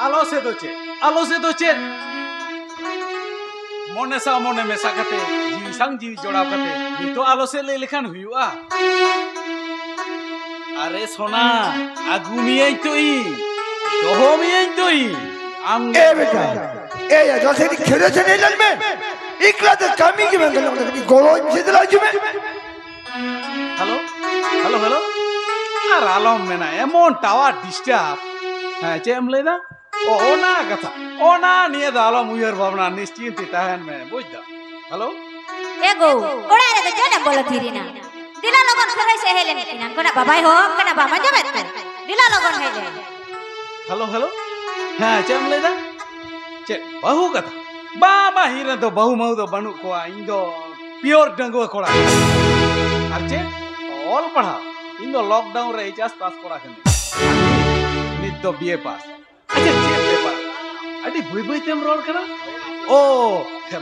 alo se do che mone sa mone mesa kate jiwi sang jiwi jodaw kate nito alo se lay lekhan huyuga are sona agumiyai toi dohomiyai toi am beta ya jose ni khede se nahi lalme ikla to kami ki man galo ni golo se dala jume hello ar alom mena emon tower disturb ha chem leda ona katha ona niye da alom uyar bhabna nischinti tahan me bujda hello ego ora re to jona bolo thirina dila logon khare se helen inan kona babai ho kana bama jabat dila logon hele hello ha chem leda che bahu katha baba hira to bahu mau do banu ko indo pure dango kola arche all padha indo lockdown re jas pass kora kene nit do BA pass acha che paper adi bui tem roll kana o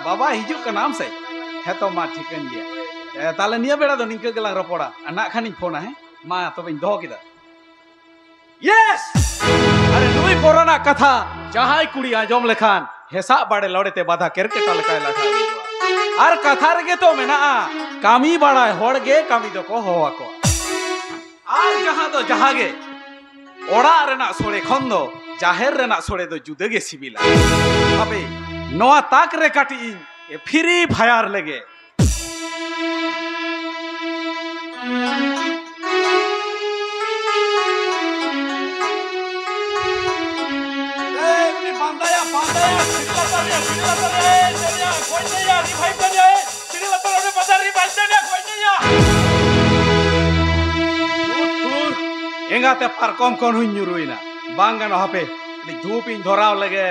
baba hiju ka naam sai he to ma thikan ye tale niya beda do ninka gelang ropoda anak khani phone he ma tobe do kida yes are nui corona katha jahai kuri ajom lekhan hesa bade lodete badha kerketa lekai latha ar katha rege to mena kami bada hor ge kami do ko howa ko ar jaha do jahage ora rena sore khondo jaher rena sore do jude ge sibila abe noa tak re kati e free fire lege Engate parkom kon hunyuruina bangano hape di dhupin dhorao lage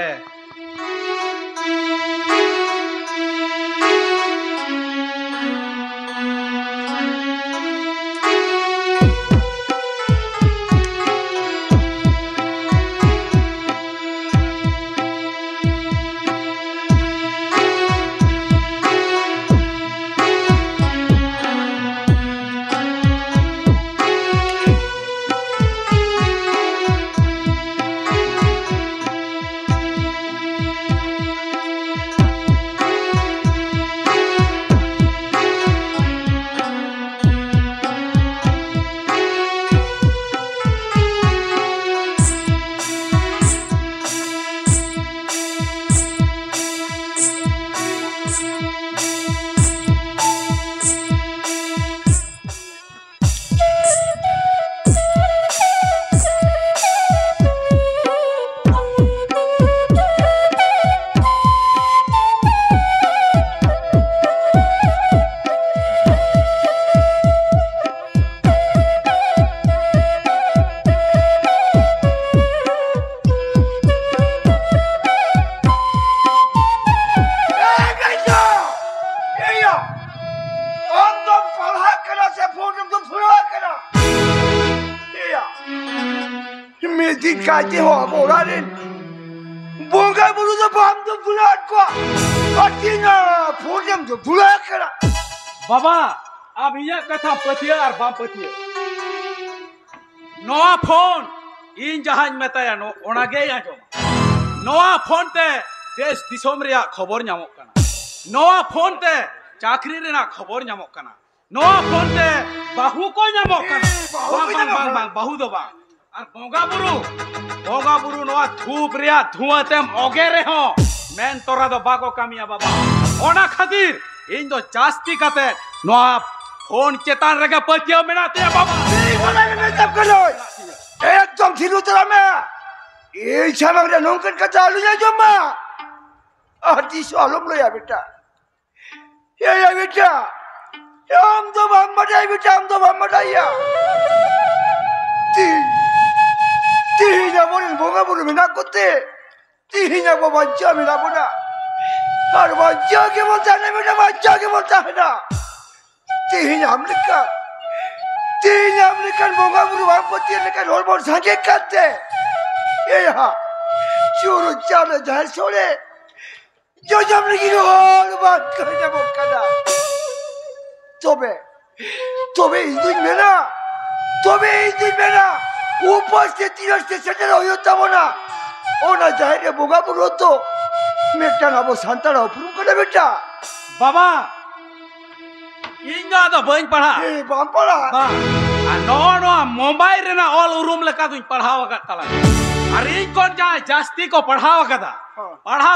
kaji ho morarin bunga bulu to bam to bulat ko atina phojam to bulak kara baba ab iya katha patiya ar bam patiya noa phone in jahan metaya no onage ajom noa phone te desh disom reya khobor nyamok kana noa phone te chakri rena khobor nyamok kana noa phone te bahu ko nyamok kana bang bahu do bang আর বঙ্গা বুরু নোয়া ধূপ রিয়া ধুয়াতেম অগে রে হ main তোরা দো বাকো কামিয়া বাবা ওনা খাতির ইন দো জাস্তি কাতে নোয়া ফোন চেতান রেগে পতিও মেনাতে বাবা এই বলা মে সব করো একদম ঠিলু তোরা মে এই ছামাগরে নঙ্কন কা চালু যায় জম্মা আটি সলম লয়া বেটা এই বেটা আম তো বাম্মাটাই বেটা আম তো বাম্মাটাইয়া Tihinya boleh bunga bulu mina kote, tihinya bo baca mina buna, kar baca ke bolta ne mina baca ke bolta है ना, tihinya हमने bunga bulu bampoti ne kan और बहुत संगे करते, ये यहाँ चोरो चाले जहर सोले, जो हमने की और बात करने वो करा, तोबे इंदुन में ना ऊपर से तीनों स्टेशन हो यो तब ना Ona jahire boga buru to. Mekta abo santara uprum kena beta. बाबा इंगा तो बंद पढ़ा Bampara. बा नो नो मोबाइल रे ना ऑल रूम लेका तुम पढ़ावा का तला अरे कौन जाए जास्ती को पढ़ावा कदा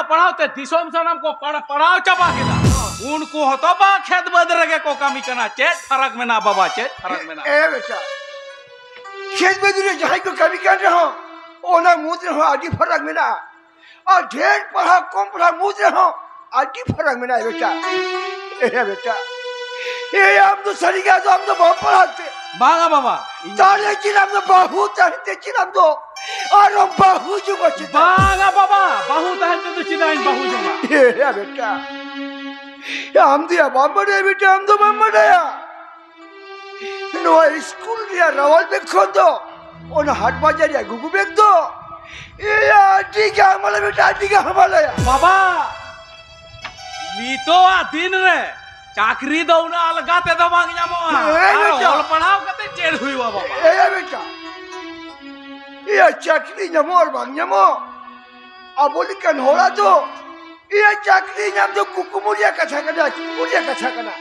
पढ़ाओ ते दिसोम सनम को पढ़ाओ चबा केदा उनको हो तो बा खेत बदर के को कमी करना चेत फरक में ना बाबा चेत फरक में ना बेटा खेत में दूर जहाँ को कभी कर रहा हूँ ओना मुझ रहा आदि फरक में ना और ढेर पढ़ा कम पढ़ा मुझ रहा हूँ आदि फरक में ना बेटा ये हम तो सरी का तो हम तो बहुत पढ़ाते बागा बाबा ताले चिराम तो बहुत चाहते चिराम तो और हम बहुत जो बच्चे बागा बाबा बहुत है तो चिदाइन बहुत जमा ये बेटा हम दिया बम्बड़े बेटा हम तो बम्बड़े नो स्कूल दिया रावल बेग खोल दो ओना हाट बाजार या गुगु बेग दो ये आटी का हमारा बेटा आटी का हमारा बाबा मीतो आ दिन रे चाकरी दौना अलगाते दबांग जामो और पढ़ाओ कते चेड़ हुई बाबा ए बेटा ये चाकरी जामो और बांग जामो अब बोली कन होला तो ये चाकरी जाम तो कुकुमुरिया कथा करना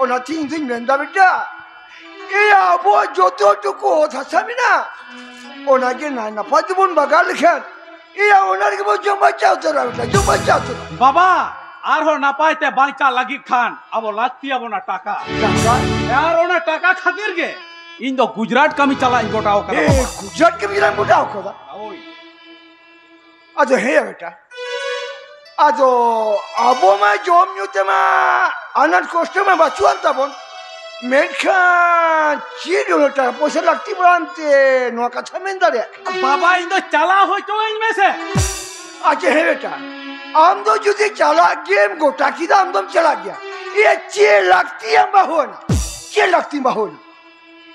ओना तीन दिन मेंदा बेटा ये अब जो तो को था समिना ओना के ना पदबुन बगाल खान ये ओनर के जो बचाओ तो बाबा आरो नापायते बांचा लगी खान अब लागती अब ना टाका यार ओना टाका खातिर गे इन दो गुजरात कमी चला इन गोटाओ का गुजरात के बिना गोटाओ का ओई अजो हे बेटा अजो अबो मा जोम न्यूते मा अनंत कोष्ट में बचुआन तबन मेखा चीडो टा पोसे लगती बरांते नो कथा मेंदारे बाबा इन दो चला हो तो इनमें से अच्छा हे बेटा हम तो जुदी चला गेम गोटा की दाम दम चला गया ये चे लगती है बाहोना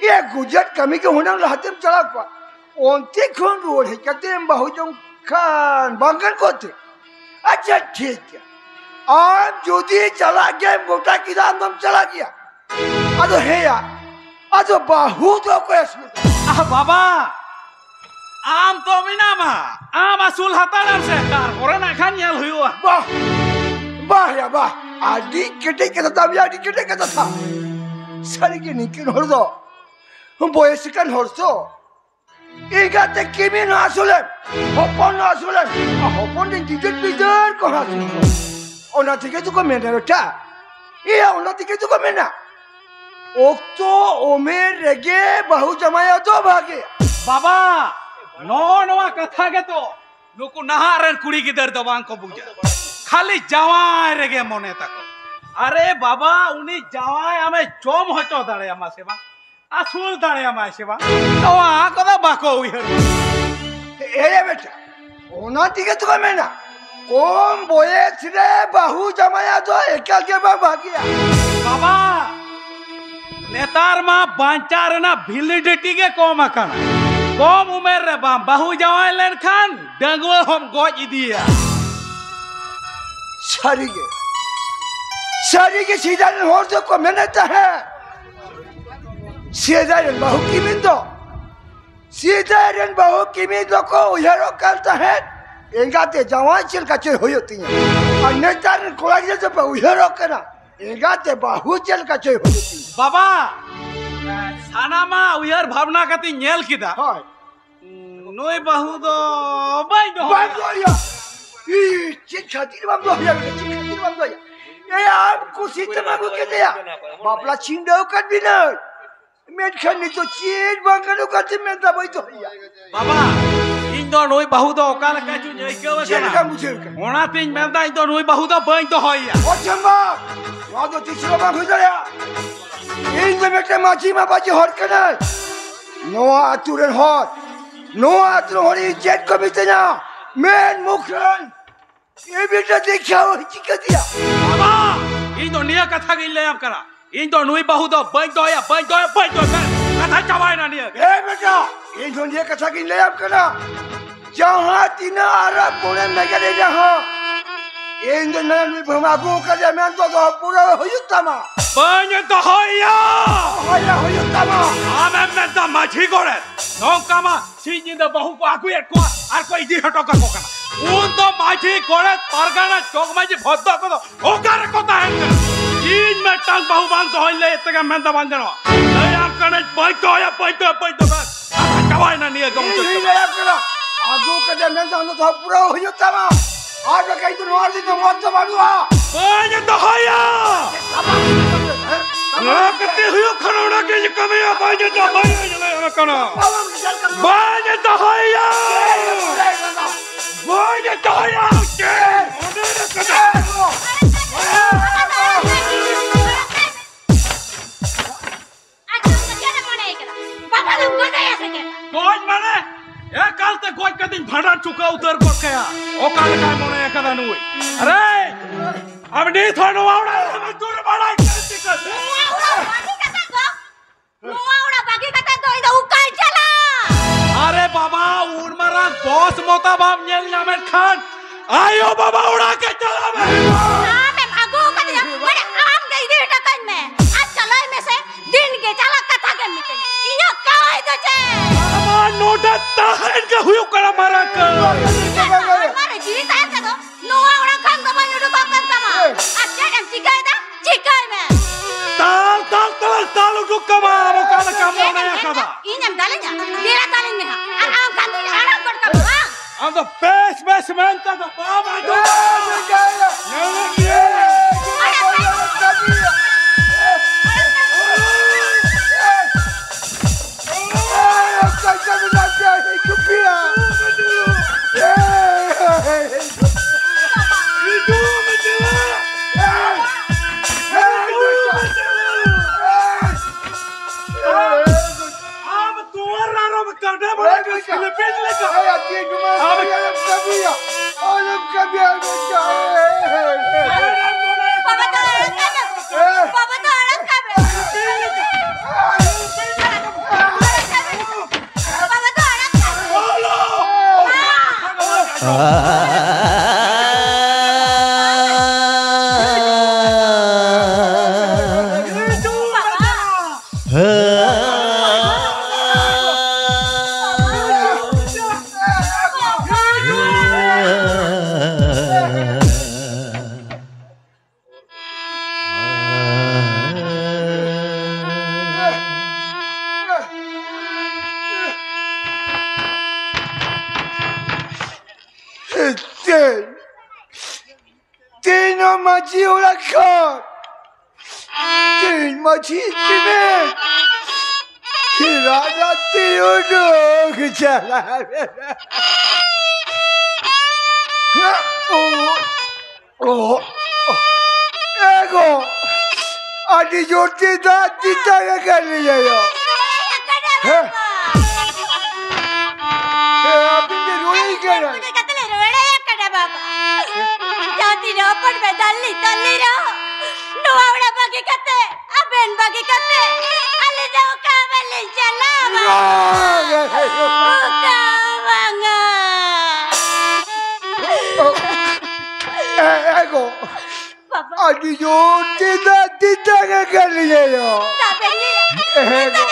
ये गुजरात कमी के होना रहते हम चला पा ओंते कौन रोड है कहते हैं बहुजों खान बंगन कोते अच्छा ठीक है आप जुदी चला गेम गोटा की दाम दम चला गया अदो है यार अदो बाहु तो कोई बाबा आम तो मिना मा आम असूल हतारम से कार कोरोना खान यल हुआ वाह आदि केटे के था आदि केटे के था सारी के निकिन हरदो हम बयस कान हरसो एगाते केमे न आसुले हपन दिन दिदर बिदर को हासु ओना थिके तो मेना बेटा ये ओना थिके तो मेना ओक्तो ओमेर रेगे बहु जमाया तो भागे बाबा नो नवा कथा के तो नुकु नहारन कुड़ी गिदर दबांग को बुझा खाली जवाय रेगे मने तको अरे बाबा उनी जवाय हमें चोम होचो दाड़े आमा सेवा आसुल दाड़े आमा सेवा तो आ कदा बाको उहर ए बेटा ओना तिके तो मेना कोम बयस रे बहु जमाया तो एका के भागिया बाबा नेतार मा बांचार ना वैलिडिटी के कोम आकाना कम उमेर रे बाम बहु जवान लेन खान डंगो हम गोज इदिया सारी के सीधा हो तो को मेहनत है सीधा बहु की मिंदो को उहरो करता है एंगाते जवान चिल का चिल होती है और नेता ने कोला जे पे उहरो करा एंगाते बहु चिल का चिल होती बाबा सानामा उयर भावना कति नेल किदा हाय नोय बहु दो बाई दो या ई चिक खातिर बम दो ए आप कुछ इतना को के दिया बापला छिंडो कर भी न मेट खनी तो चीज बंगलो करते में दबाई तो बाबा इन दो नोय बहु दो काल का चु जई के चल का मुझे ओना तीन मेंदा इन दो नोय बहु दो बाई तो होया ओ चंबा वा दो तीसरा बा हो जाया इन में बेटे माची मा बाजी हर कना नो आतुरन हर जेट को बितना मेन मुखरन ये बेटा देखा हो चिक दिया बाबा इन दो निया कथा के ले आप करा इन दो नोय बहु दो बाई दो कथा चवाय ना निया ए बेटा इन दो निया कथा के ले आप करा जहां तीना आरा कोने में गले जहां इन दो नन भमागो कर मैं तो पूरा होयुतमा बाय तो होया होयुतमा आमे में तो मछी गोरे नौका मा सीजिंदा बहु को आगुए को आर को इदी हटो का कोकना उन तो माठी कोड़े परगाना चौक में जे भद्दा को ओकार को ता है इन में टांग बहु बांध तो होइले इतका मेंदा बांध जनो नहीं आप कने पैतो या पैतो बस कवाय ना निये गम तो आगो का जन्नत जानो तो पूरा हो जाता मा आज कहीं तो नवार दी तो मत तो बालुआ बाज तो होया राकते हुयो खरोड़ा के कमिया बाज तो होया जले कना बाज तो होया बाज तो होया के ओने कदा कोई माने ए काल ते कोई के दिन भाड़ा चुका उतर को कया ओ काल काय मोने एकदा नुई अरे अब नी थोनो आवडा हम दूर बड़ा करती कर नुआवडा बाकी कथा तो इदा उकाय चला अरे बाबा उड़ मरा बॉस मोता बाप नेल नामेर खान आयो बाबा उड़ा के चला मैं हां मैं आगो कथा बड़े आम गई दे टकन में आज चलो में से दिन के चला कथा के मीटिंग इया काय तो छे नोटा ताहन के हुयो करा मारा कर मारे जी तार का तो नुआवडा खान का बानु डुबा कर तमा अच्छा हम चिकाय में ताल डुक्का मा वो काल काम होने कदा इनम डालnya dira डालेंगे आराम kan tu आराम कर का I'm the best man to the Baba. Ego, adi jorti da dita ya कर लिया यो अभी भी रोई कर रहा मुझे कतले रोड़ा या कड़ा बाबा जाती रो पर में तल्ली रो नुआवड़ा बाकी कते अबेन बाकी कते अले जाओ काबले चला Ego, adi jorti da dita ya कर लिया यो Ego,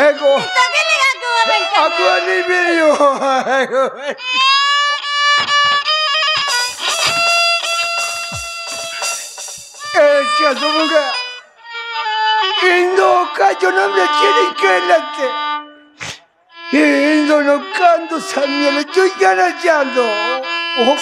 Ego, aku ni video. Ego. क्या सुनूंगा? इन दोनों का जो नाम रखने के लगते, इन दोनों का तो सामने ले जो जाना चाहते हो.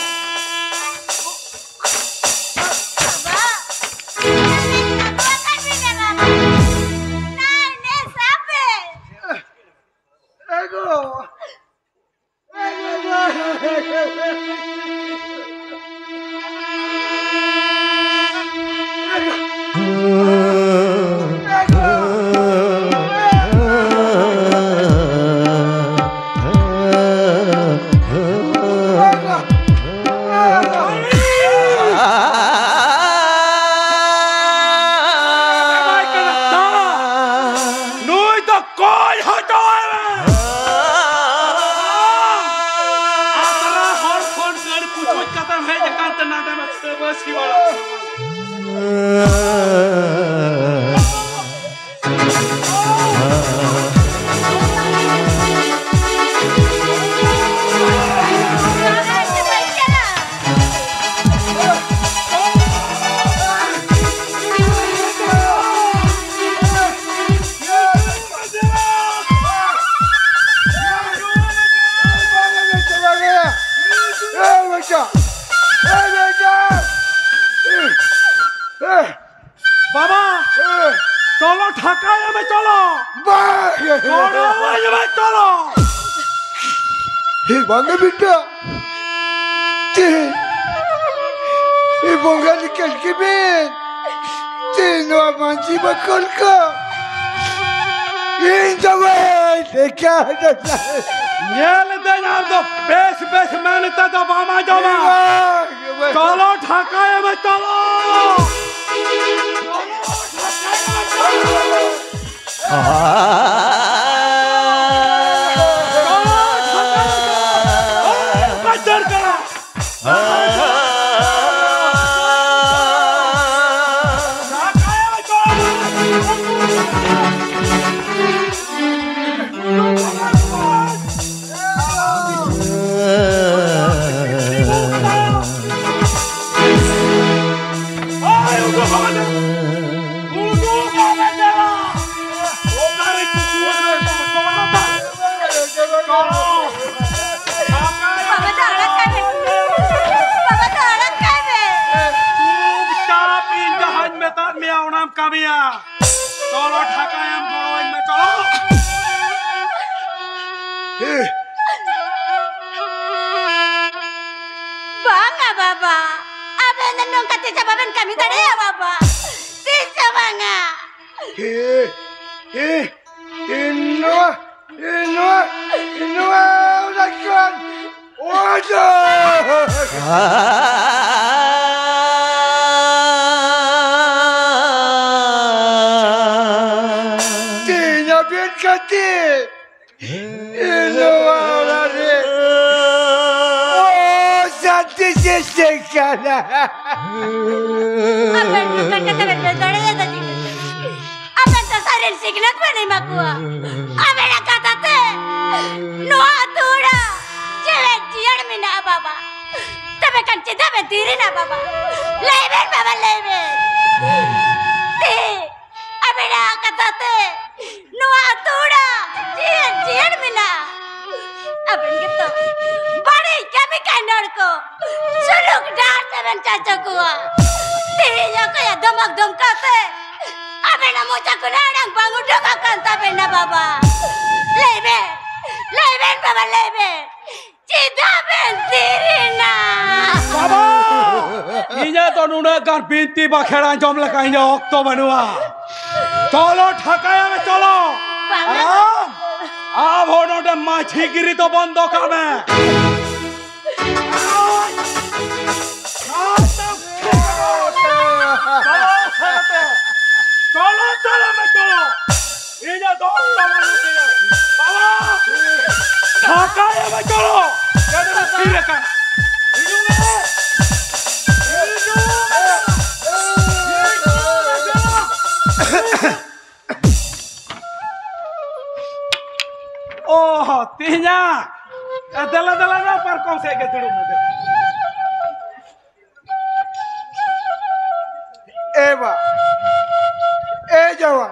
Bangga beda. Bangga dikal kebet. No manci bakal ka. Injawai dekat. Nyel dengar do bes मैंने तो बामा जावा चलो ढाकाया में चलो चलो ढाकाया में चलो Bangga Baba. Apa yang nong kata jawaban kami tadi ya Baba? Bisa bangga. Inoa, udah kan? Waduh. Kati, Inoa lari. Oh, santi sesekana. Apa yang bukan kata berbeda ya tadi? Apa yang tersarin signat mana makua? Apa yang kata te? Noa tura, cewek jian mina Baba. Tapi kan cinta berdiri na Baba. Leben Baba leben. Te, apa yang kata te? Noa tura, jian mina. Apa yang gitu? Bari kami kanor ko. Suluk dar seven caca kuah. Tiya kaya domak dom kate. Apa yang mau cakunarang bangun domakan tapi na Baba. Leben Baba leben. Cinta berdiri na. Baba, ini तो नूना कर बिंती बखेड़ा जम लगा ini waktu बनवा. चलो ढाकाया में चलो. अब होनो डे माछी गिरी तो बंद कर में. चलो में चलो. ये दोस्त बनवा. बाबा, ढाकाया में चलो. क्या फिर कर. Oh, tinya. Dala na par kau saya ke dulu made. Eva. Jawa.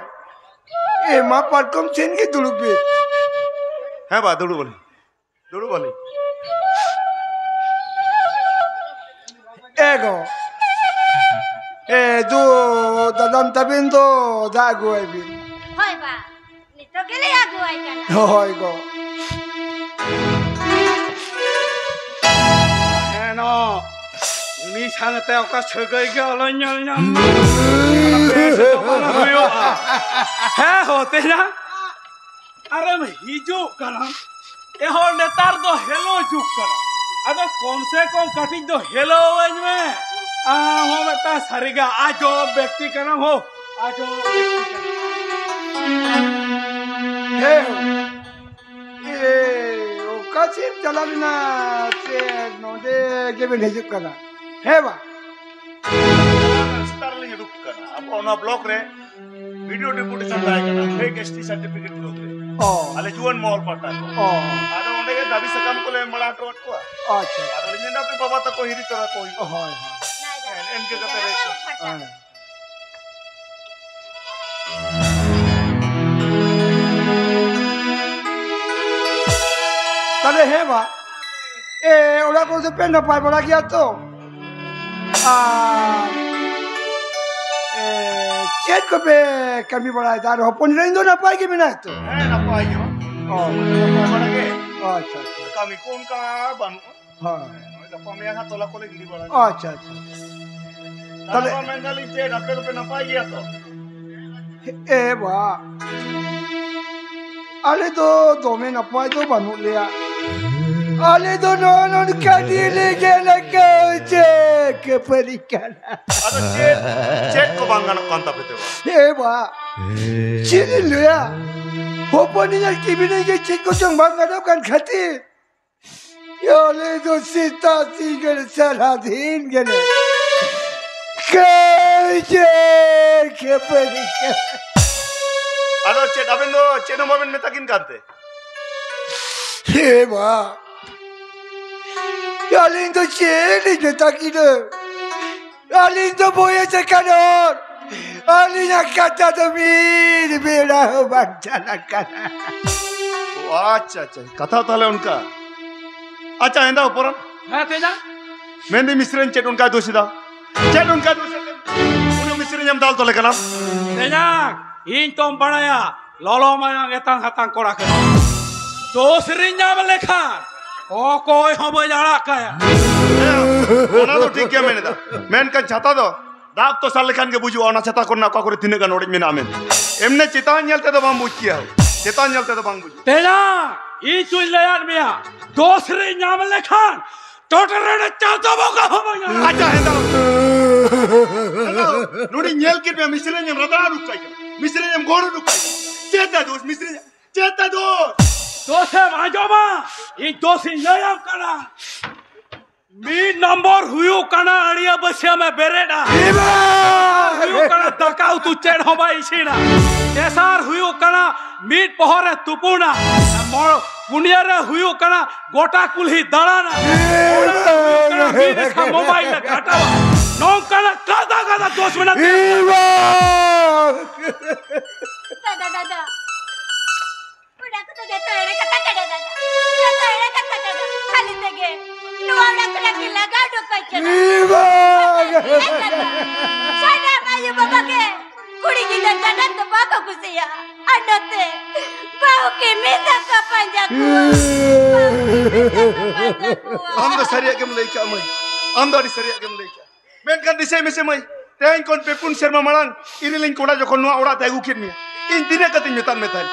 Ma par kom sen ke dulu be. है बा दौड़ू बोली Ego. Du dalam tabindo dago ebin. Hoi ba, nito kili aku ay kana. Hoi go. No, ini sangat tahu kau segai galau nyal. Heh, hotelnya. Aram hijau kalam. Ehor netar do hello juk kalam. Ada konsep kating do hello aja me. Ho beta sariga ajo व्यक्ति kalam ho. Ajo व्यक्ति kalam. Kasim jalan na se node geben hijuk kana. Heba. स्टारलिंग रुक करना अब ओना block रे video deputation दाय करना फेक एसटी सर्टिफिकेट दोते अले जुवन मॉल पट्टा आदो ओंडे के दाबी सकम कोले मळा टोट को अच्छा आदो लिंदा पे बाबा तो कोहिरी तोरा कोई होय एनके कते रे तले हेबा ओला को से पेन पाए बड़ा किया तो चेत को पे कमी बड़ा है तार होपन रही दो ना पाएगी बिना तो ना पाएगी अच्छा kami kung ka banu हाँ pamaya tola kole giri bala अच्छा tale mengali che ape ko pe na pai gaya to ए वाह अले तो में ना पाए तो बनु लिया अले तो नॉन कदी लेके लगा के परिकना ado che ko bangana kanta pete wa ए वाह चिनी लिया होपन यार की भी नहीं के चित को चंग बंगना kan खाती याले तो सीता सीगर सारा दिन गने के परिकना ado che abendo che no momen metakin kante हे वाह यालिन तो चेली जता की दे यालिन तो बोये से करोर यालिन कटा तो मीर बेड़ा हो बच्चा लगना अच्छा अच्छा कथा ताले उनका अच्छा हेंदा ऊपर हाँ तेजा मेंदी मिस्रन चेट उनका दोषिदा चेट उनका दोषिदा उन्हें मिस्रन जम दाल तो लेकर तेजा इन तुम बनाया लॉलो माया गेतांग हातांग कोड़ा कर दूसरी जाम लेखा ओ कोई हम जाड़ा काया ओना तो ठीक है मैंने दा मैंने कल छाता दो दाब तो साल लेखान के बुझू ओना छाता करना का करे तिने का नोड़ी में नाम एमने चितान चलते तो बांग बुझ किया चितान चलते तो बांग बुझ तेजा ई चुल ले यार मिया दूसरी जाम लेखा टोटल रे चाचा बोका हम अच्छा हेंदा नोड़ी नेल के में मिस्रन जम रदा रुकाई मिस्रन जम गोड़ रुकाई चेता दोस्त मिस्रन चेता दोस्त दोसे माजोबा ई दोसी नया कना मी नंबर हुयो कना अड़िया बसिया में बेरेडा हुयो कना तकाउ तू चेड़ होबा इसीना तेसार हुयो कना मीट पहरे तुपुना मोर पुनिया रे हुयो कना गोटा कुलही दड़ाना मीट का मोबाइल घाटा नो कना कादा कादा 2 मिनट दादा udah aku tuh ere kata kada dadah ere kata dadah kali tege lu orang kena gila gadok kacana sana mayu baba ke kuri gila dadan to baka kusiya anote bau ke minta ka panjaku हम तो सरिया के मलई का मई हम तो सरिया के मलई का मैं kan disay me semai tein kon pepun serma malang iriling koda jokon no ora tagu kirni in dine katin metan metan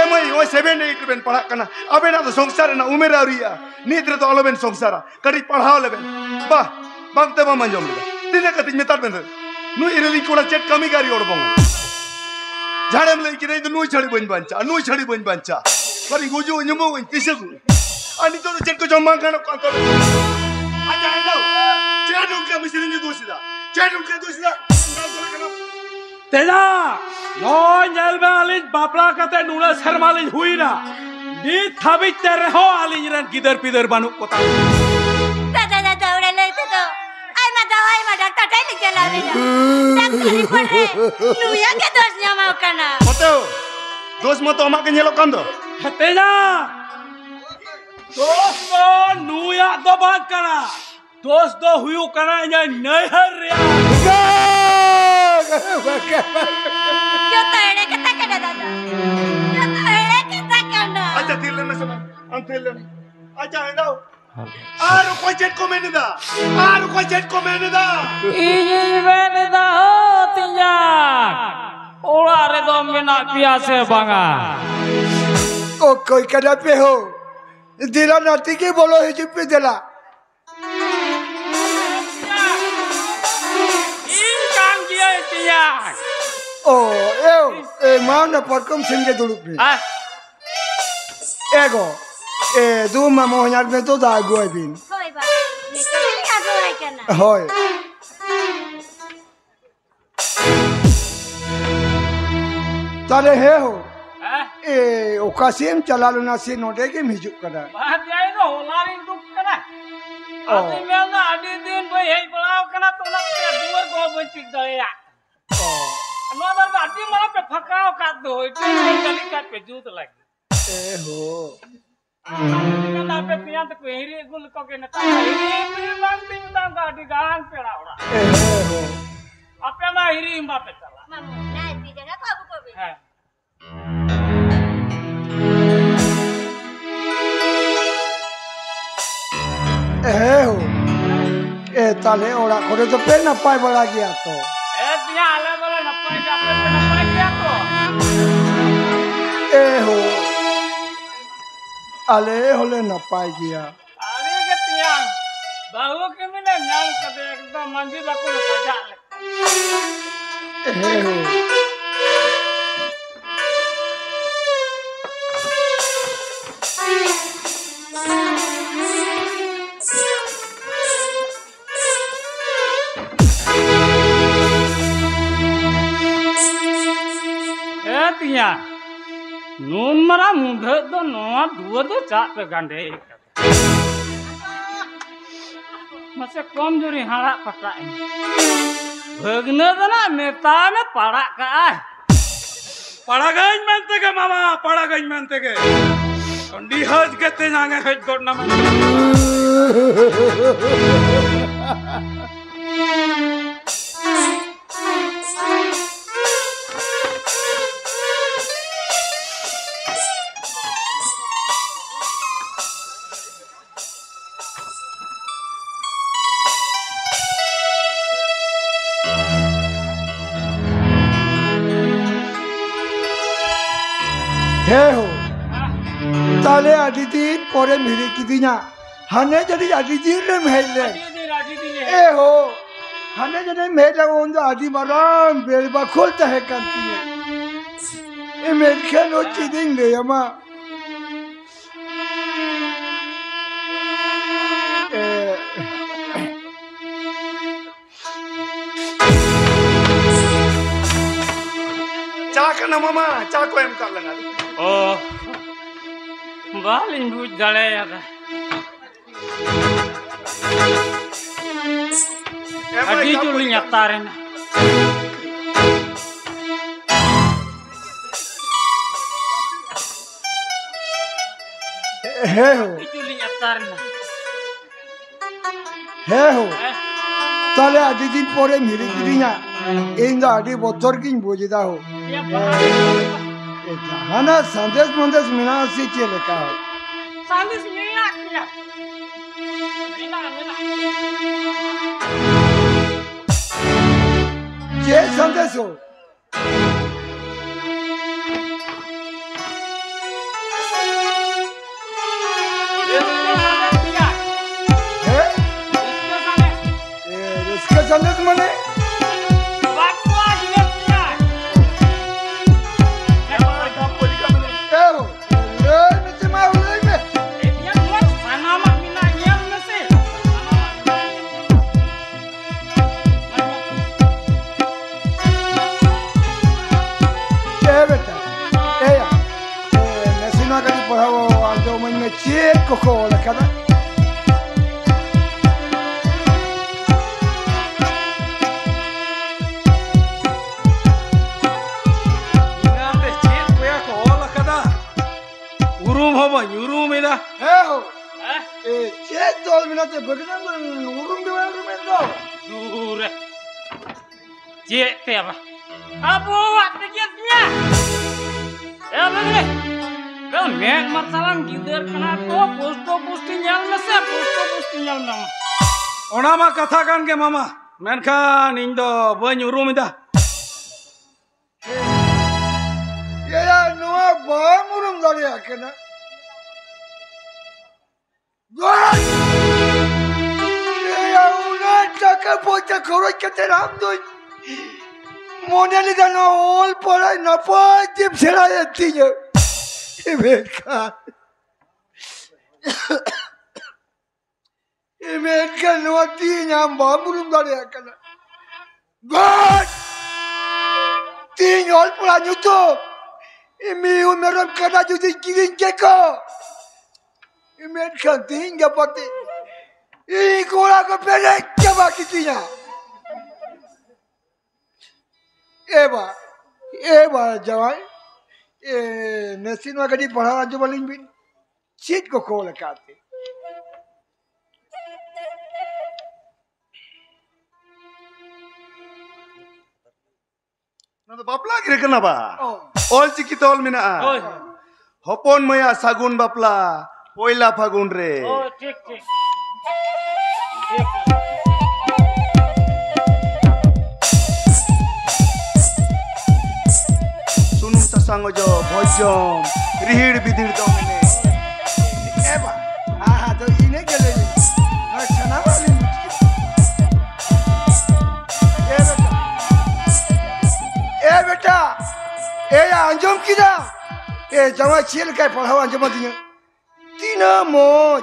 emai oi 7 8 ben पढ़ा kana abena to songsar na umera ria nidre to aloben songsara kari पढ़ाओ leben ba bangte ma manjom dine katin metan ben nu iriling koda chet kami gari orbong झाड़म लई कि नहीं तो नुई छड़ी बन बंचा करी गुजो न्युमो तिसगु अनि तो चेट को जम्मा खाना कांतो आजा हेलो चेट उनका मिस्री ने दोषिदा तेजा नो जेल में आलिज बापला कते नुला शर्मालिज हुई ना नी थाबी तेरे हो आलिज रन किधर पिधर बानु कोता दादा उड़े ले तो आई मा डॉक्टर टेलिंग चला रही डॉक्टर रिपोर्ट है नुया के दोष न्यामा करना मतो दोष मतो अमा के नेलो कंदो तेजा दोष तो नुया दो बात करा दोष दो हुई करा ये नहीं हर रिया क्यों तेरे के तक दादा क्यों तेरे के तक करना अच्छा दिल में समय अंतिल में अच्छा हेलो आरु कोई चेट को मैंने दा इजी मैंने दा होतिया ओला रे दो मिना पिया से बांगा ओ कोई कदा पे हो दिला नाती के बोलो है जिप पे दिला ओ मां ना परकम सिंगे दुलुक भी एगो दू मामो यार में तो दागो है बिन होय बा मिस्टर का दो है करना होय ताले है हो ओकासिम चलालो ना से नोटे के हिजुक कदा बात जाए नो लारी दुख कना आदि मेलना आदि दिन भाई हे बलाव कना तो ना पे दूर को बचिक दया नो बार आदि मला पे फकाओ का दो इतने गली का पे जूत लगी ए हो ना पे पिया तो हेरी गुल को के नता हेरी पे मांगती ता गाड़ी गान पेड़ा ओड़ा ए हो Apa mah iri mbak petala. Mamu, nanti jangan kau aku kobe. Heh. Ho. Tale ora kore to pena pai bala gya to. Tiya ala bola napai ka apa pe napai kya ko. Ho. Ale hole na pai gya. Ali ke tiya. Bahu ke mina nyam kade ekdam manji lako sajak le. Ho. Tiya. Nun mara mudha do noa dua do cak pe gande. Masa komjuri harak pakai. Bhagna dana meta me parak ka ay. पड़ागई मानते के मामा पड़ागई मानते के कंडी हज गते जांगे हज गोडना में Ho. Tale aditi kore miri kidinya. Hane jadi aditi le mele. Ho. Hane jadi mele ondo adi maram belba kholta hai kanti hai. Mel khano chiding le ama. Cak na mama, cak ko em kar langa. Oh, baling buj dale ya ta. Adi juli nyatarin. Ho. Adi juli nyatarin. Ho. Tale aditi kore miri kidinya. Inda adi botor kin bojida ho. Ya pak. Hana sandes mondes mina si chele ka. Sandis mina ya. Mina. Che sandes ho. Iske sandes mane? Ho. Le mete ma le me. Beta. Ya. Nesina kali pahao ando man che koko la kada. इंगाते चेत कोया को ओला कदा उरुम होबा उरुम इदा Ho. Che tol mina te bagna urum de urum endo. Dure. Cek te apa? Apa wak teketnya? Ya begini. Kau mek marsalam gider kena ko posto nyal masa posto nyal nama. ओना मा कथा कान के मामा मेनखान इन दो बन उरुम इदा Ya noa ba murum dali akena. Gol! Ya una taka pocha koro kete ram do. Moneli da no ol pora na pa tip sera yetiye. Imelka. Imelka noa tinya ba murum dali akena. Gol! Tinya ol pora nyuto. Imi umeram kada jadi kirin keko. Imen kantin gapati. Ikola ko pere kaba kitinya. Eba jawai. Nesin wakadi pahara jo baling bin. Chit ko kola kate. Nado bapla kira kena ba? Oh. Ol ciki tol mina. Hoi. Hopon maya sagun bapla. Poila fagun re. Oh, ठीक ठीक. ठीक. Sunum sasang ojo bojom. Rihir bidir dong ini. Eba. Ah, to ini gele ni. Na chana wali ni. ए बेटा ए अंजम किदा ए जवा चेल काय पढ़ाओ अंजम दिया तीना मोज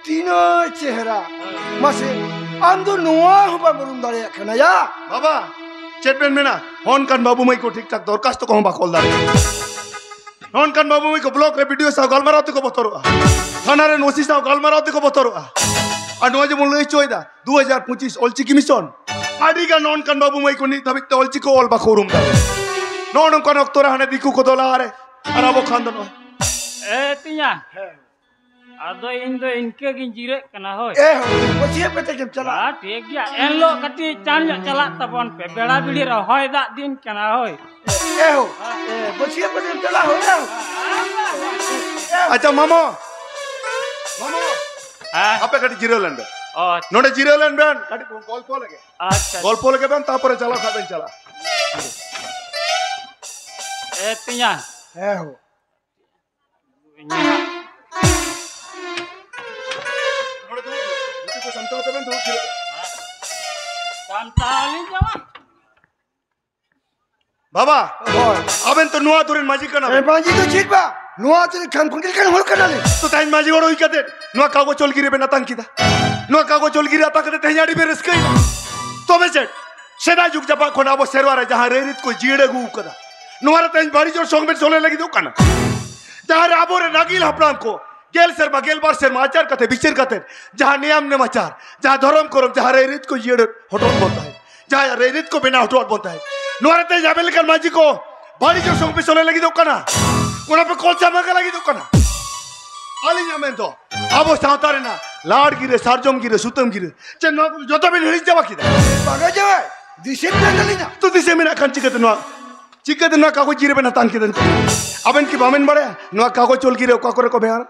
तीना चेहरा मासे अंदो नुआ हुबा मरुम दारे खना या Baba, chatben mina. Hon kan babu mai ko ठीक ठाक dorkas to kohon bakol dar. Hon kan babu mai ko blog re video sa galmarati ko botoro. Thanare nosi sa galmarati ko botoro. Anu aja mulai coida 2025 olchiki mission. Adiga non kan babu mai ko ni thabik te olchiki ol bakorum dar. Non kan oktora hane diku ko dolare. Arabo khandan. तिया अदो इन दो इनके गिंजीरे कना होय ए हो पछिए पेटे के चला आ ठीक गया एन लो कटी चान चला तबन पे बेड़ा बिड़ी रो होय दा दिन कना होय ए हो ए पछिए पेटे के चला हो ना Acha mamo. Mamo. हां Ape kadi jirolan be. O Node jirolan ben. Kadi golpo lage. अच्छा Golpo lage ben tapore chala khaben chala. ए तिया ए हो Node tu. Itu ko samtal ben tu jiro. Santali जमा Baba, होय aben to nuwa turin maji kana. ए बाजी तो ठीक बा नुआ ते Khan खुंदिल kan hol kana le To tain maji goro ikate. Nuwa kago chol gire ben atang kita. Nuwa kago chol gire atang kate tehnyadi be riskai. To be chet. Seda juk jaba khona abo serwara jaha rerit ko jire gu kada. Nuwa tain bari jor song ben chole lagi do kana. Jaha abo re nagil hapram ko. Gel serma gel bar serma achar kate bichir kate. Jaha niyam ne machar. Jaha dharam korom jaha rerit ko jire hoton bonta hai. Jaha rerit ko bina hoton bonta hai. Nuwa tain jabel kan maji ko bari jor song ben chole lagi do kana. Una pe kol chama ka lagi do kana. Ali nyamento. Abo sautare na. Lad gire, sarjom gire, sutam gire. Chenno jota ben hiri jaba kida. baga jawa disiplin kali na Tu dise mina kan chikate no. Chikate no kago gire ben atang kida. Aben ki bamen bare. No kago chol gire ka kore ko behar.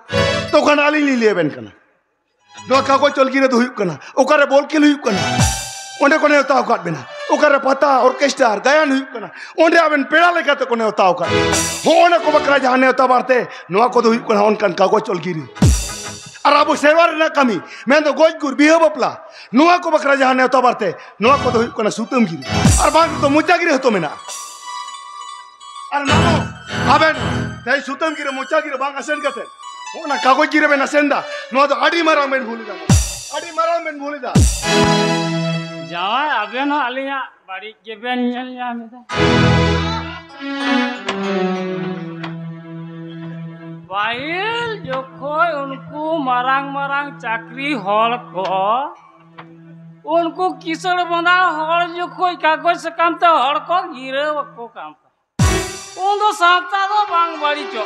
To kana ali li liye ben kana. No kago chol gire to huyuk kana. Okare bol ke huyuk kana. Onde kone utaw kat bena. Okare pata orchestra gayan huyuk kana. Onde aben peda leka to kone utaw kat. Ho ona ko bakra jahane utaw barte. No ko to huyuk kana on kan kago chol gire. Arabo serwar na kami. Men to goj gur biho bapla. Nuwa ko bakra jahane utaw barte. Nuwa ko to huyuk kana sutam gire. Ar bang to mucha gire hoto mena. Ar mamo. Aben tai sutam gire mucha gire bang asen kate. Ona kago gire ben asenda. Nuwa to adi marang ben bhuli da. Adi marang ben bhuli da. जावा अबे ना अलिया बाड़ी के Ben चल जा में while जो कोई उनको मरांग मरांग चाकरी हॉल को उनको किसड़ बंदा हॉल जो कोई कागज से काम तो हॉल को गिरे वो काम उन दो साता दो बांग बड़ी चो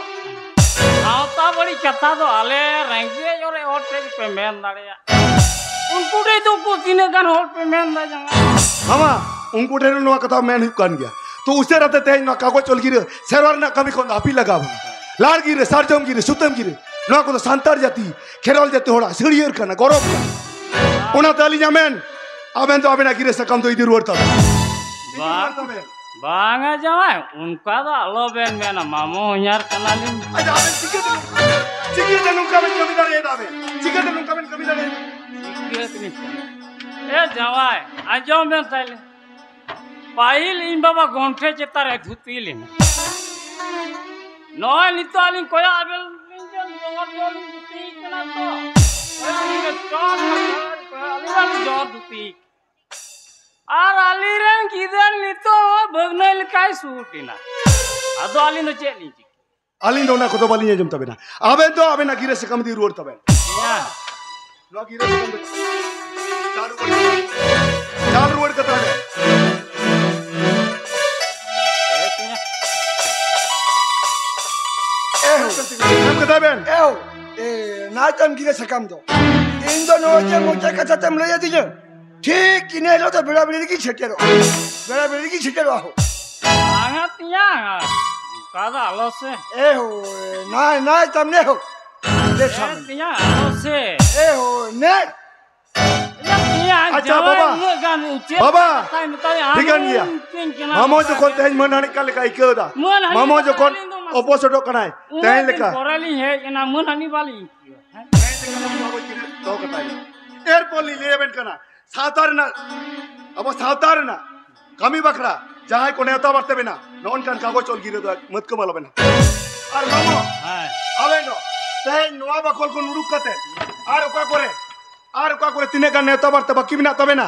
साता बड़ी कथा दो आले रेंगे जो रे होटल पे मेन दाड़िया उनको दे तो को तीने गन होल पे मेन दा जंगा Mama, unku dhero nuwa kata men huyuk kan gya. To use rate te nuwa kago chol gire. Serwar na kami kon api laga bana. Lad gire, sarjom gire, sutam gire. Nuwa ko to santar jati, kherol jati hoda, siriyar kana, gorob kana. Ona tali nyamen. Aben to abena gire sakam to idir warta. बांगा जाए उनका तो अलो Ben बेना मामो यार कनालिन Aja aben sikit nungka ben kami dare aben. Sikit nungka ben kami dare. ए जवाय आजो में ताले pile इन बाबा गोंठे चेतारे धुतीले no नितो आलिन कोया Abel लिंजन जोर जोर धुती कना तो आलिन के चौक आलिन जोर धुती आर आलिरन किदन नितो बगनल काय सूटिना अदो आलिन चेली Alin dona ko to bali nyam tabena. Aben to abena gire sakam di ruor taben. या Nuwa gire sakam de. Chal ruor kata de. eh ho Nam kata ben. eh ho na tam gire sakam do indo no je mucha kata tam le dinya ठीक इने लो तो बड़ा बड़ी की छटेरो बड़ा बड़ी की छटेरो हो बांगा tiya. Kada alose. Nai tam ne ho. Le sam. Tiya alose. Ne. अच्छा बाबा बाबा ठिकान गया मामो जो कौन तेज मन हनी कल का इक्यो दा मामो जो कौन ऑपोजिट होकर है तेज लेका कोराली है कि ना मन हनी वाली तो कताई एयरपोर्ट ले लेवेंट करना सातार ना अब सातार ना कमी बकरा जहाँ को नेता बरते बिना नॉन कान कागज चल गिरे तो मत को मालूम बिना और मामो अबे नो तेज नुआ बकल को नुरुक करते और क्या करे আর কা করে তিনে গান নেতা বারতে বাকি বিনা তবে না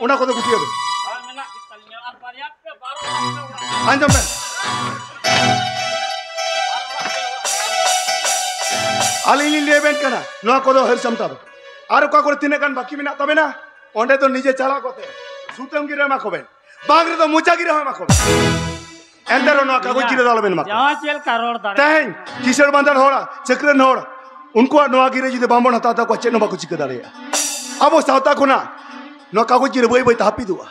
ওনা কত গুটিয়ে হবে আর মেনা ইতালিয়া আর বারিয়া पे 12 আঞ্জাম না আলিলি লেবেন কেনা নোয়া কত হর সমতা আর কা করে তিনে গান বাকি বিনা তবে না ওন্ডে তো নিজে চালা কতে সুতম গিরে মা কবেন বাগরে তো মুচা গিরে হয় মা কবেন এন্ডারো নোয়া কাগজ গিরে দালবেন মা যাওয়া চেল কারোর দাঁড়ে তাই কিশোর বান্দার হোড়া চক্রন হোড়া उनको नवा गिरे जुदे बामण हता ता को चेनो बाकु चिक दाड़े अब सावता खुना न कागज गिरे बई बई तापी दुआ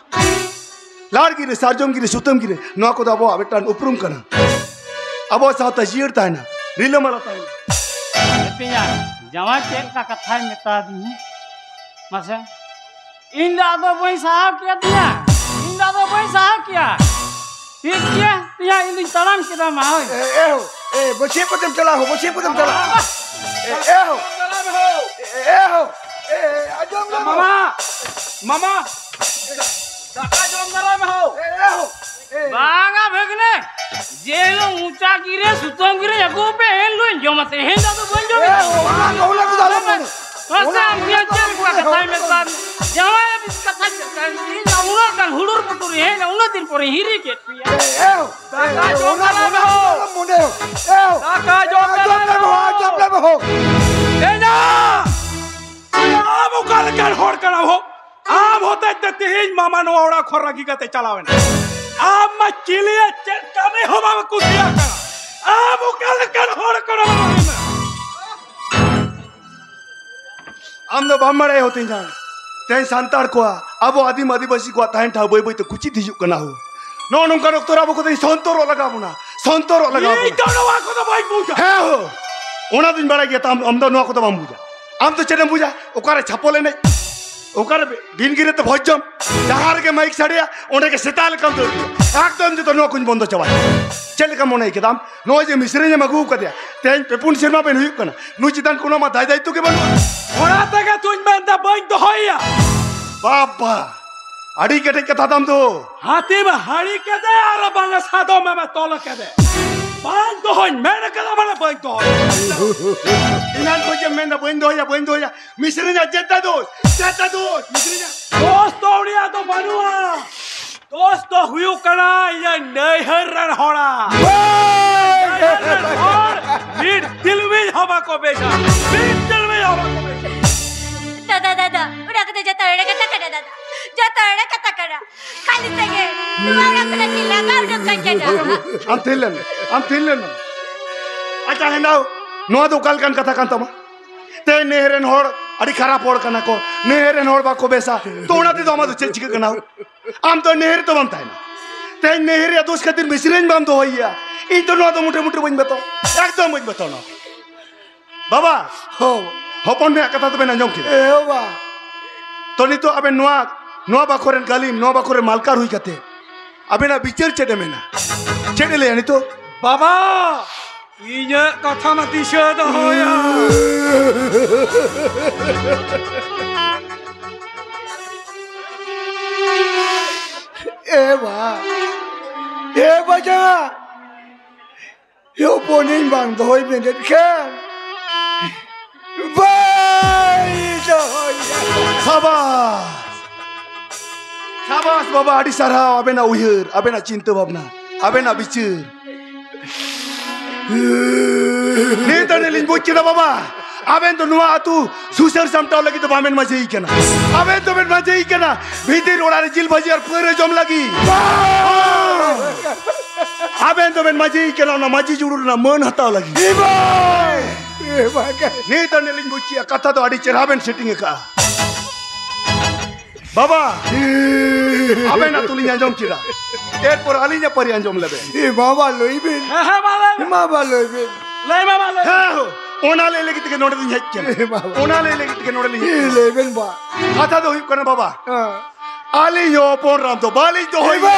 लाड़ गिरे सारजम गिरे सुतम गिरे न को दाबो अबेटान उपरुम कना अब सावता जीर ताना रिले माला ताना पिया जावा चेल का कथा मेता दी मसे इंदा दो बई साहब क्या दिया इंदा दो बई साहब क्या ठीक क्या पिया इंदी तलाम किदा माय बचे पतम चला हो बचे पतम चला मामा दाका जोमदारा में हो बांगा भगने जेलो ऊंचा गिरे सुतम गिरे यगो पे हेलो जो मते हेंदा तो बन जो कोला को दालो मन ओसा हम क्या चल को कथा में सान जावा इस कथा का उनो का हुडुर पुटुरी है ना उनो दिन पर हिरी के पिया दाका जोमदारा में हो मुंडे दाका जोमदारा में हो एना आब काल काल होड़ करा हो आब होते तेज मामा नो औड़ा खोर रखी कते चलावे ना आब म चिलिए चेका नहीं होबा कुतिया करा आब काल काल होड़ करा हम तो बामड़े होते जान तेज सांतार को अब आदिम आदिवासी को ताहन ठा बई बई तो कुछ दिजु कना हो नो नो का डॉक्टर अब को संतोर लगाबुना संतोर लगाबुना ई तो वा को तो भाई पूछा है हो ओना दिन बड़ा गया हम तो नुआ को तो हम बुझा हम तो चेने बुझा ओकारे छापोले नहीं ओकारे दिन गिरे तो भजम जहार के माइक सड़िया ओने के सेताल कम दो एकदम जो तो नुआ कुछ बंद चबा चल का मोने के दाम नो जे मिस्री जे मगु कर दिया तेन पेपुन शर्मा पे हुई कना नु चितन कोनो मा दाई दाई तो के बन ओना तक तुझ में द बंद तो होया बाबा अड़ी के कथा दम तो हाथी में हाड़ी के दे और बांगा सादो में मैं तोल के दे बांध तो होय मैंने कहा मैंने बंद तो होय इनान को जे मैं बंद होया मिस्री जा जेता दोस्त मिस्री जा दोस्त तोड़िया तो बनुआ दोस्त तो हुई कना ये नहीं हरन होड़ा मीट दिल में हवा को बेचा मीट दिल में हवा को बेचा दादा उड़ा के जता उड़ा कता करा दादा जता उड़ा कता करा खाली सगे उड़ा के चिल्ला का उड़ा कंजा हम थिलन अच्छा है ना नो तो कल कन कथा कांता मा ते नेहरन होड़ अड़ी खराब होड़ कना को नेहरन होड़ बाको बेसा तो उना तो हम तो चिक कना हम तो नेहर तो बनता है ना ते नेहर या दोस्त खातिर मिसरेन बम तो होइया ई तो नो तो मुठे बन बताओ एकदम बन बताओ ना बाबा हो होपन में कथा तो बेना जंग ए बा तो नहीं तो अबे नुआ बाखोरेन गालिम नुआ बाखोरेन मालकार हुई कते अबे ना बिचर चेडे में ना चेडे ले यानी तो बाबा ये कथा ना दिशा तो होया ए बजा यो पोनिन बांग दोय बेंदे के बाई जो Sabas baba adi sarau abena uyur abena cinta babna abena bicer ni tane lin bocina baba aben to nuwa tu susar samtau lagi to bamen maje ikena aben to ben maje ikena bhitir orare jil bhaji ar pure jom lagi aben to ben maje ikena na maji jurur na man hatau lagi ni tane lin bocia kata to adi cheraben setting ka बाबा अबे ना तुली अंजम किरा एरपर आलिnya pari anjom lebe ए बाबा लइबेन হ্যাঁ মালা बाबा लइबेन লাই বাবা লাই ha ona le legi tike node din hekke ona le legi tike node ए li लइबेन बा kata do hip kana baba हां ali yo pon ram to bali to hoiba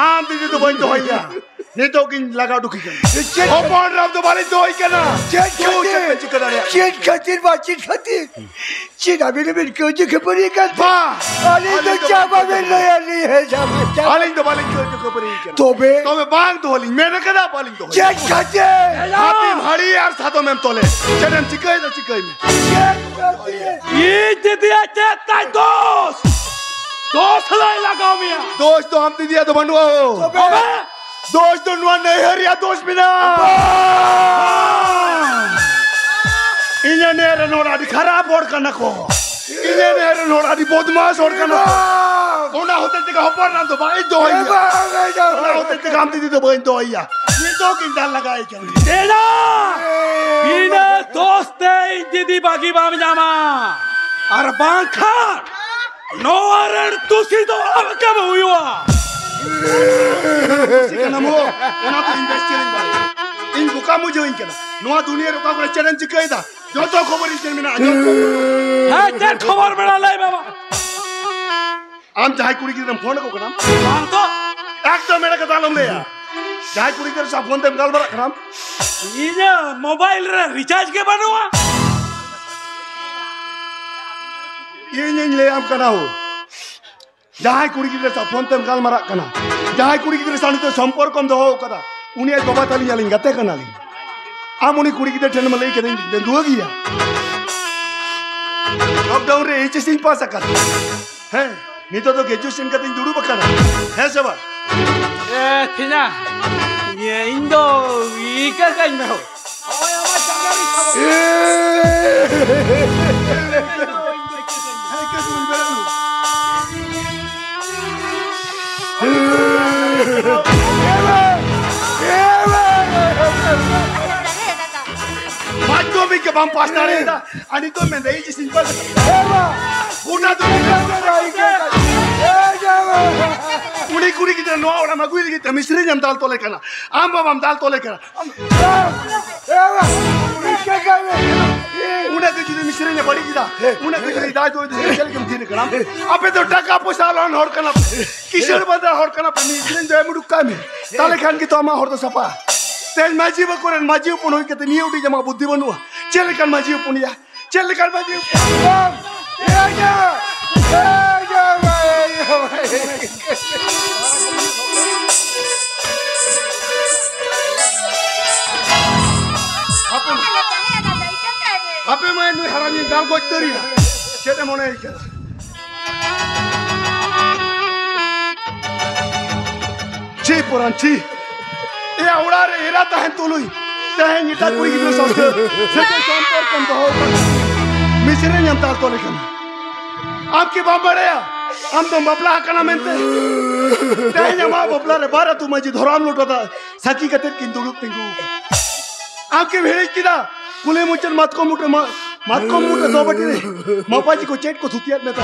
am didi to boin to hoya ni to kin laga dukhi kan o pon ram to bali to hoy kana चेट खातिर बा चेट खातिर चेट अबे ने के जे खबरी का ba अरे तो चाबा में ले आली है चाबा ali to bali to khobari kan तोबे तोमे बांग तो होली मैंने कदा बालिंग तो होली चेट खातिर हाथी भाड़ी यार साथों में तोले चरम चिकई तो चिकई में चेट खातिर ই দিদি আছে তাই দোষ দোষ লাই লাগাও মিয়া दोस्त तो हम दिया तो बनुआ हो तोबे दोस्त तो नुआ नहीं है रिया दोस्त बिना इन्हें नेरे नोरा दी खराब और करना को इन्हें नेरे नोरा दी बदमाश और करना ओना होते थे का हपर नाम तो भाई दो ही ओना होते थे काम दीदी तो बहन दो ही ये दो किंताल लगाए क्या এনা বিনা দোস্তে দিদি বাকি বাম জামা আর বাঁখা নোয়ারের তুসি তো আমাকে হইয়া Sika namo, ona to investir in bari. In buka mujo in kana. Noa dunia roka kore channel chikai da. Joto khobor in termina. হ্যাঁ তার খবর বেড়া লাই বাবা Am jahai kuri ki phone ko kana. বাং তো Ekdom mera kata lom le ya. Jahai kuri ki sa phone tem gal bara kana. ই যে mobile রে recharge কে বানোয়া Ini le am kana ho. Jahai kuri ki sa phone tem gal mara kana. Jahai kuri ki sa ni to samporkom do ho kada. Uni ay baba tali yaling gate kana li. Am uni kuri ki de ten malai ke den duwa giya. Lockdown re HS in pasa kada. Hai, ni to graduation ka tin duru bakana. Hai saba. A thinner A Indo ইকা কাই মেও ওই আমার জাগারি খাবো Hai ke sun beranu. Macho mi ke bam pasta re da. Ani to men dei HS in pasa. Una to Uni kuri kita no orang magu ini kita misri jam dal tole kana, amba bam dal tole kana. Una tu jadi misri nya badi kita, una tu jadi dah tu jadi kem thiri kana. Ape tu taka posa lon hor kana, kisar bandar hor kana, misri nya mudu kami. Tale kan kita ama hor tu sapa. Ten maji bakoran maji upon hoi kita niu di jama buddhi banua. Cele kan maji upon ya, cele kan maji upon. Apa main ni harani dal goj teri? Cete mone ikar. Chi poran chi. E aura re era tahan tului. Tahan ita kuri kita soste. Cete sampor kon to ho. Misre nyam tal tole kan. आपके बाबड़े हम तो बबला कना मेंते तेज मा बबला रे बारा तू मजी धराम लुटोदा सकी कते किंदुलु तिंगु आपके भेड़ किदा कुले मुचन मत को मुटे दो बटी रे मापाजी को चेट को थुतियात में ता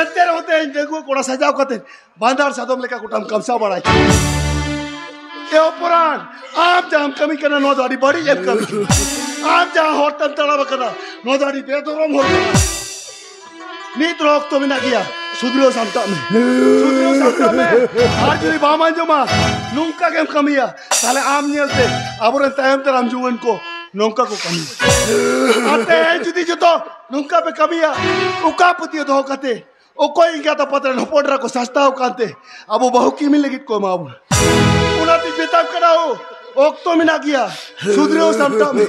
एते होते हैं देखो कोड़ा सजाव करते बांधार सादम लेका कुटम कमसा बड़ाई ए ओपरान आप जाम कमी करना नो दाड़ी बड़ी एम कमी आप जा होटल तड़ा बकरा नो दाड़ी बेदरम हो Ni terok tu mina kia, sudrio samta me, Hari ni baman joma, nungka kem kami ya, sale am nyelte, aburan time teram juan ko, nungka ko kami. Ate judi juto, nungka pe kami ya, uka putih doh kate, oko ingat apa patra nopodra ko sasta ukante, abu bahu kimi legit ko mau. Unati betam kerao, okto mina kia, sudrio samta me.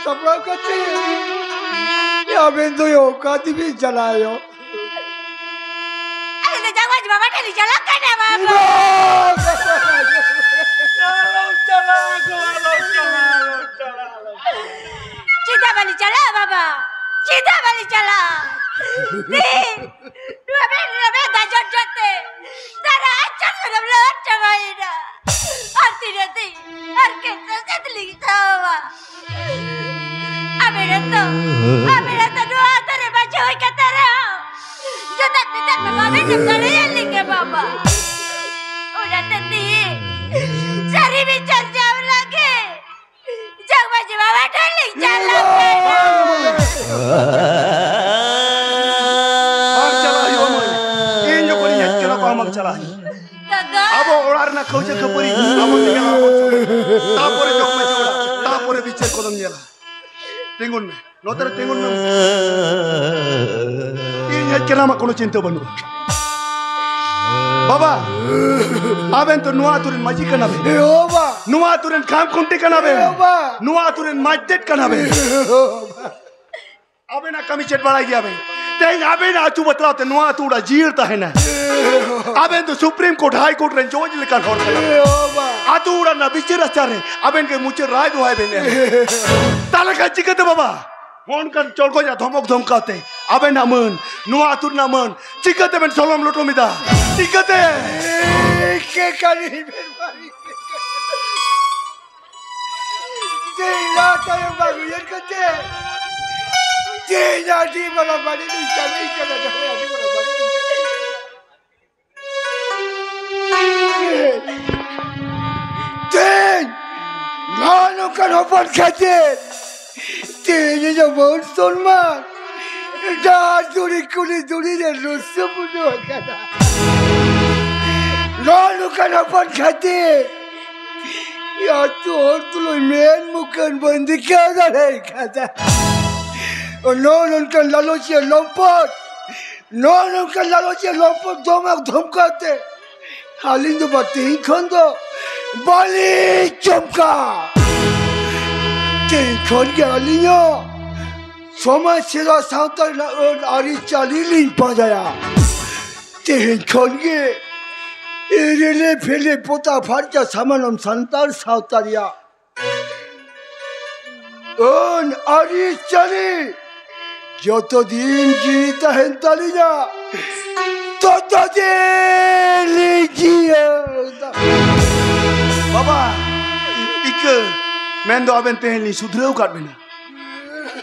सपना करते या बिंदु यो काती भी चलायो अरे तो जावा बाबा ने चला करना बाबा चला सीधा वाली चला बाबा सीधा वाली चला Rabe dah jod-jodte. Tara acan sudah belum cobain. Arti nanti, arkesan seteli kawa. Amira tu dua tare baca kata rao. Jodat tidak mama jemtare yang lingke baba. Udah tadi, cari bicar jauh lagi. Jauh baju baba daling jalan. Abo orar na kauja kapuri, abo tinggal abo coba. Tapore jok macam orar, tapore bicara kodam nyala. Tengok me, noter tengok me. Ini kena mak kono cinta banu. Baba, aben tu nuah turin maji kana be. Oba. Nuah turin kam kunti kana be. Oba. Nuah turin majdet kana be. Aben nak kami chat balai gaya be. Teng aben acu batla te nuah tu udah jir tahe na. Aben tu Supreme Court, High Court ren joj lekan hor kana. Atu udah na bicara cari. Aben ke muncul rai tu hai bene. Tala kaji kata baba. Hon kan colko ya dhomok dhomkate. Aben namun, nuah tu namun. Cikate ben solom loto mida. Cikate. Ke kali berbari. Tidak tahu bagian kece. Tidak di mana bari ni kami kena dah di mana bari ni. Ten, lalu kan apa kece? Ten je bonson mak. Dah duri ni rusuh punya kata. Lalu kan apa kece? Ya tu lo main bukan bandi kata lagi kata. Lalu kan lalu cia lompat. Lalu kan lalu cia lompat domak dhomkate. Halin tu batin kondo. Balik jomka. Kon ke alinya. Sama sila sautar na ari chalilin pajaya. Kon ke Irele pele pota farja samanam santar sautaria. On ari chali. Jotodin jita hentalinya. Totodin ligia. Baba, ike, mendo aben tehli sudhreu kat bena.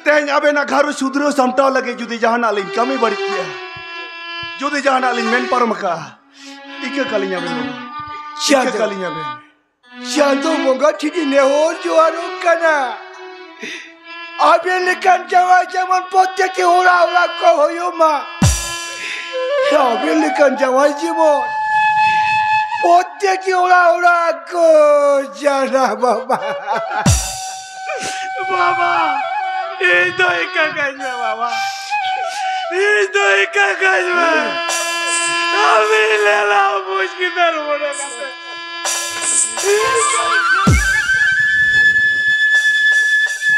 Teh aben agharu sudhreu samtau lagi judi jahan alin kami balik dia. Judi jahan alin men paramaka. Ike kalinya ben. Ike kalinya ben. Shanto monga tidi nehor juaru kana. Aben lekan jawa jaman pote ke ora ko hoyoma. Aben lekan jawa jimon. Pote ke ora ko jana baba. Baba, itu kakaknya baba. Itu kakaknya. Kami lelah bos kita rumah kata.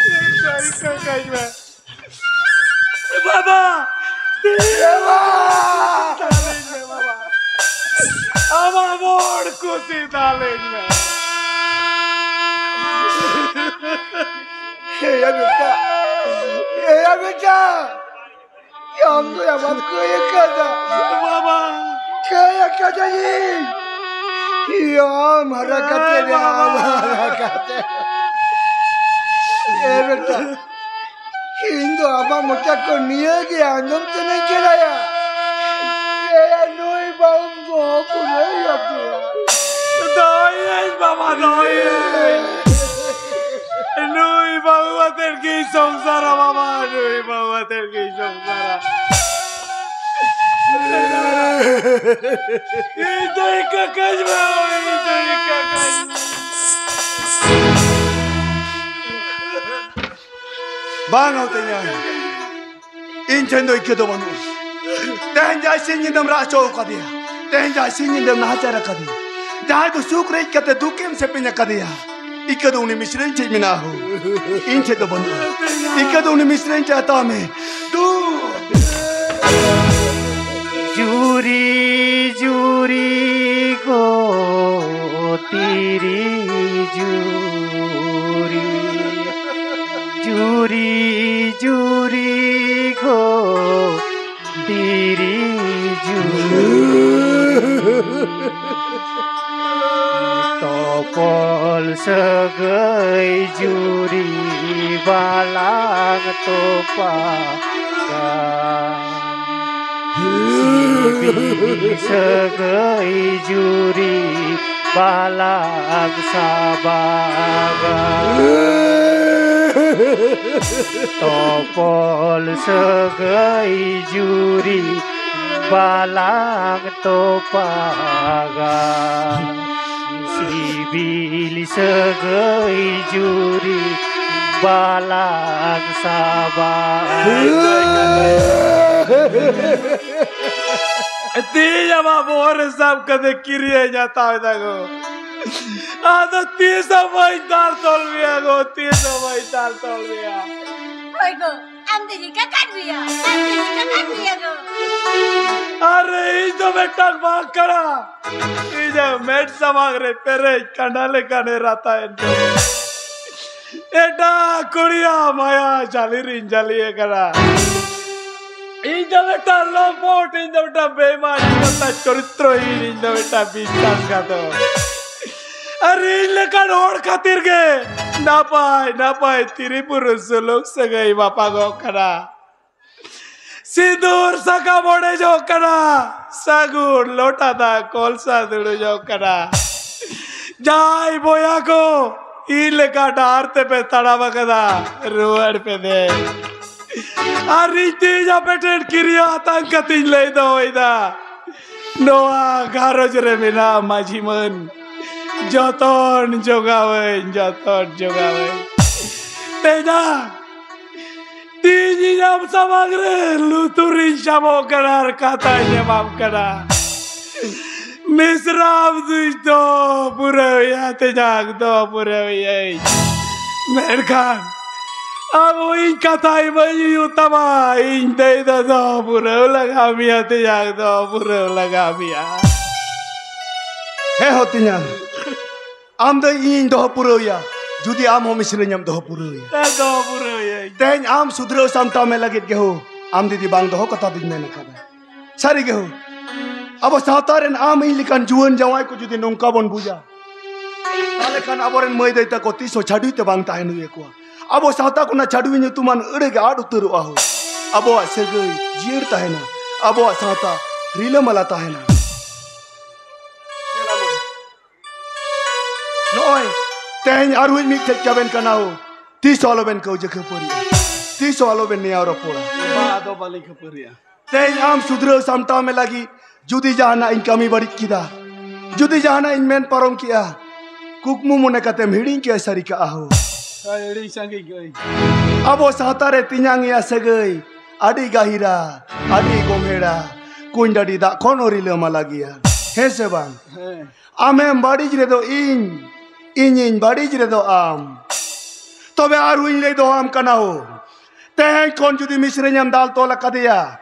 Itu kakaknya. Baba. Baba. আমার বড় খুশি তালেন Hey beta, yang tu yang aku yang kata, বাবা kaya kata ni, ya mara kata dia, mara kata. Hey beta, Hindu apa muka kau niya ke anjum tu ni kira ya. Hey noi bau gua pun ya tu. দই বাবা দই নুই বাবাদের কি সংসার বাবা নুই বাবাদের কি সংসার এই দই কাকাজ বাবা এই দই কাকাজ Bang au tanya. Inchen doi kedo manu. Teh jai singin dam racho kadia. Teh jai singin dam nahacara kadia. Jai tu sukre kate dukem sepinya kadia. Ikado uni misren cai minahu. Inchen do manu. Ikado uni misren cai atame. Du. Jury jury go Tiri jury jury jury go Topol segai juri balang topagan Sibil segai juri balang sabagan Topol segai juri balang topagan Sibil segai juri balang sabagan Tiya babor sab kade kiriye jata dago Ado tisa mai dar tolviya go tisa mai dar tolviya Oi go, amde jika kan biya go. Are ijo betak bak kara ijo met samagre pere kanale kane rata endo Eta kuriya maya jalirin jaliye kara Ijo beta lopot ijo beta beman kata choritrohin ijo beta bistas kato Are lekan or khatir ge na pai Tiripur suluk sagai bapa go kara Sidur saka bode jo kara sagur lota da kolsa dudu jo kara Jai boya ko ileka darte pe tada bagada ruar pe de Ariti ja peten kiriya tangkatin leido oida Noa garoj remina majiman Joton jogawe Teja Tiji jam samagre luturin shamo karar kata jawab kara Misrab duito puraya tejag do puraya Merkan Abo in katai bayi utama in dei do puraya lagamia tejag do puraya lagamia He hotinya. Am da in do puraya. Judi am ho misrenyam do puraya. do puraya Ten am sudro samta me lagit ge ho. Am didi bang do kata din me nakada. Sari ge ho. Abo sautaren am ilikan juan jawai ko judi nongka bon buja. Tale kan aboren moi dei ta ko tiso chadu te bang ta henu ekwa. Abo sauta kuna chadu nyu tuman ure ge adu turu aho. Abo segai jier ta hena. Abo sauta rile mala ta hena. Noi, teh aruin mi tek jaben kanau. Ti solo ben kau je khapuri. Ti solo ben niya ropora. Ba do bali khapuriya Teh am sudro samta me lagi. Judi jahana in kami barit kida. Judi jahana in men parom kia. Kukmu mune katem hiding kia sarika aho. Eri sangi gai Abo sahtare tinyang ya segai. Adi gahira, adi gomhera. Kundadi da konori lema lagi ya. Hese bang. Amem badi jire do in badi jire do am. Tobe aruin le do am kanao. Teh kon judi misrenyam dal tola kadia.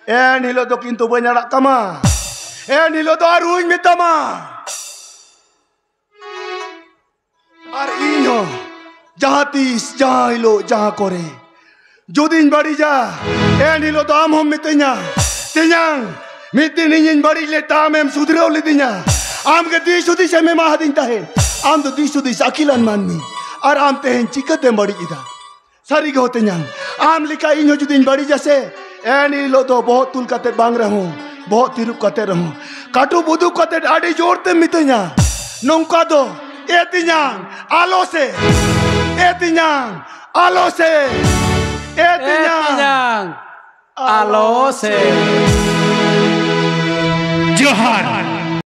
En hilo do kintu banyak kama. En hilo do aruin mitama. Ar inyo jahatis jahilo jahakore. Judin badi ja. En hilo do am hom mitenya. Tinyang mitin in badi le tamem sudro le tinya. Am ke di sudi se me mahadin tahe. Am to di sudi sakilan manmi. Ar am tehen chikate badi ida. Sari go tinyang. Am lika inyo judin badi jase. Eni lo to bahut tul kate bang rahu. Bahut tirup kate rahu. Katu budu kate adi jorte mitenya. Nongka do. Etinyang. Alo se. Etinyang. Alo se. Etinyang. Alo se Johan